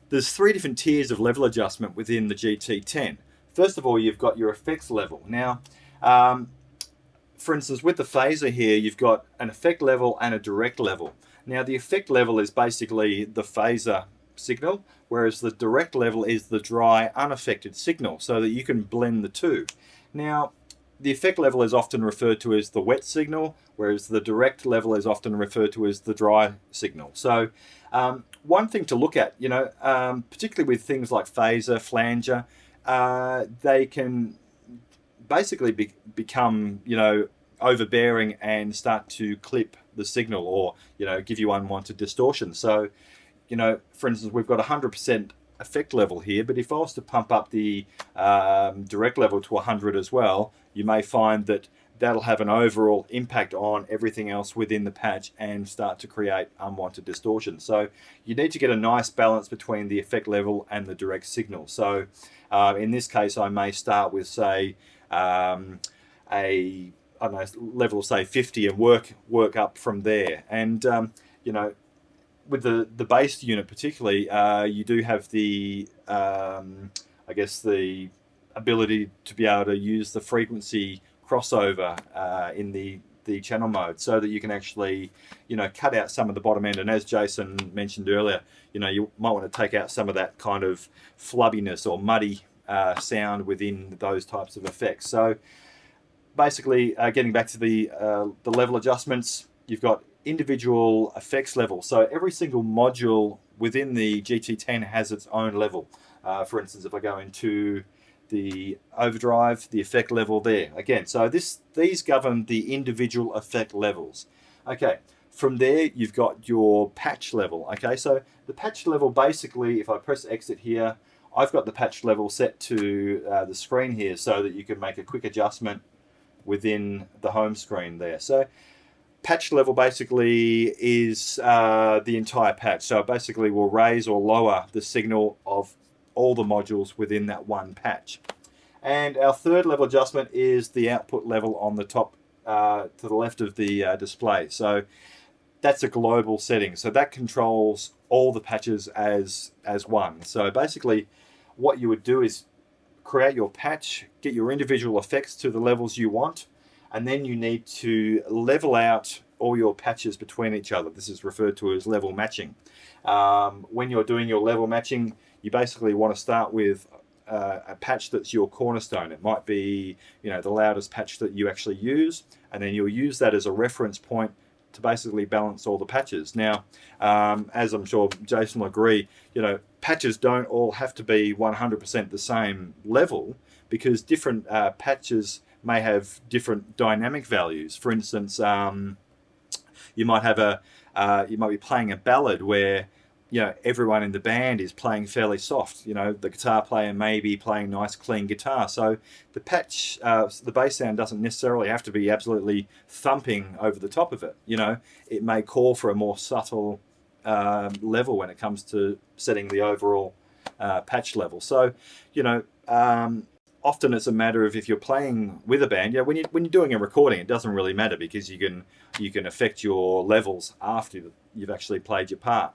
There's three different tiers of level adjustment within the GT10. First of all, you've got your effects level. Now, for instance, with the phaser here, you've got an effect level and a direct level. Now, the effect level is basically the phaser signal, whereas the direct level is the dry, unaffected signal, so that you can blend the two. Now, the effect level is often referred to as the wet signal, whereas the direct level is often referred to as the dry signal. So one thing to look at, particularly with things like phaser, flanger, they can basically become, overbearing and start to clip the signal, or, give you unwanted distortion. So, for instance, we've got 100% effect level here, but if I was to pump up the direct level to 100 as well, you may find that that'll have an overall impact on everything else within the patch and start to create unwanted distortion. So you need to get a nice balance between the effect level and the direct signal. So in this case, I may start with, say, a level of, say, 50 and work up from there. And with the bass unit particularly, you do have the the ability to be able to use the frequency crossover in the channel mode, so that you can actually cut out some of the bottom end. And as Jason mentioned earlier, you might want to take out some of that kind of flubbiness or muddy sound within those types of effects. So basically, getting back to the level adjustments, you've got individual effects level. So every single module within the GT10 has its own level. For instance, if I go into the overdrive, the effect level there again. So these govern the individual effect levels. Okay, from there you've got your patch level. Okay, so the patch level, basically, if I press exit here, I've got the patch level set to the screen here, so that you can make a quick adjustment within the home screen there. So patch level basically is the entire patch. So it basically will raise or lower the signal of all the modules within that one patch. And our third level adjustment is the output level on the top to the left of the display. So that's a global setting. So that controls all the patches as one. So basically what you would do is create your patch, get your individual effects to the levels you want, and then you need to level out all your patches between each other. This is referred to as level matching. When you're doing your level matching, you basically want to start with a patch that's your cornerstone. It might be, the loudest patch that you actually use, and then you'll use that as a reference point to basically balance all the patches. Now, as I'm sure Jason will agree, patches don't all have to be 100% the same level, because different patches may have different dynamic values. For instance, you might be playing a ballad where everyone in the band is playing fairly soft. The guitar player may be playing nice clean guitar, so the patch, the bass sound doesn't necessarily have to be absolutely thumping over the top of it. It may call for a more subtle level when it comes to setting the overall patch level. So often it's a matter of, if you're playing with a band, when you're doing a recording, it doesn't really matter, because you can affect your levels after you've actually played your part.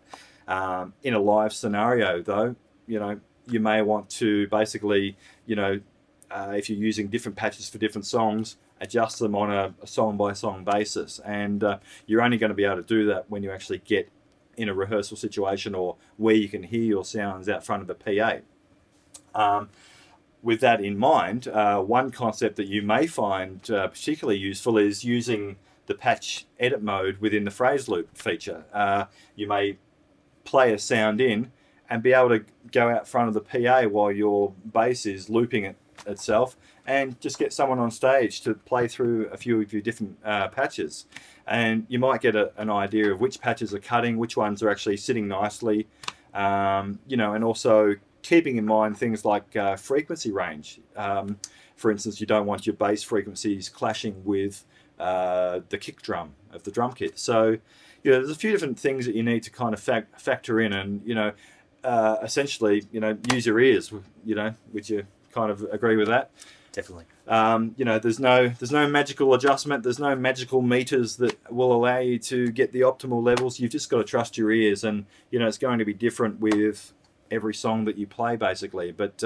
In a live scenario, though, you may want to basically, if you're using different patches for different songs, adjust them on a song-by-song basis. And you're only going to be able to do that when you actually get in a rehearsal situation, or where you can hear your sounds out front of a PA. With that in mind, one concept that you may find particularly useful is using the patch edit mode within the phrase loop feature. You may play a sound in and be able to go out front of the PA while your bass is looping itself, and just get someone on stage to play through a few of your different patches. And you might get an idea of which patches are cutting, which ones are actually sitting nicely, and also keeping in mind things like frequency range. For instance, you don't want your bass frequencies clashing with the kick drum of the drum kit. So there's a few different things that you need to kind of factor in, and essentially use your ears. Would you kind of agree with that? Definitely. There's no magical adjustment. There's no magical meters that will allow you to get the optimal levels. You've just got to trust your ears, and it's going to be different with every song that you play, basically. But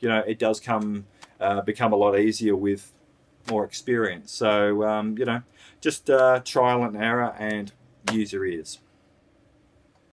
you know, it does become a lot easier with more experience. So you know, just trial and error and use your ears.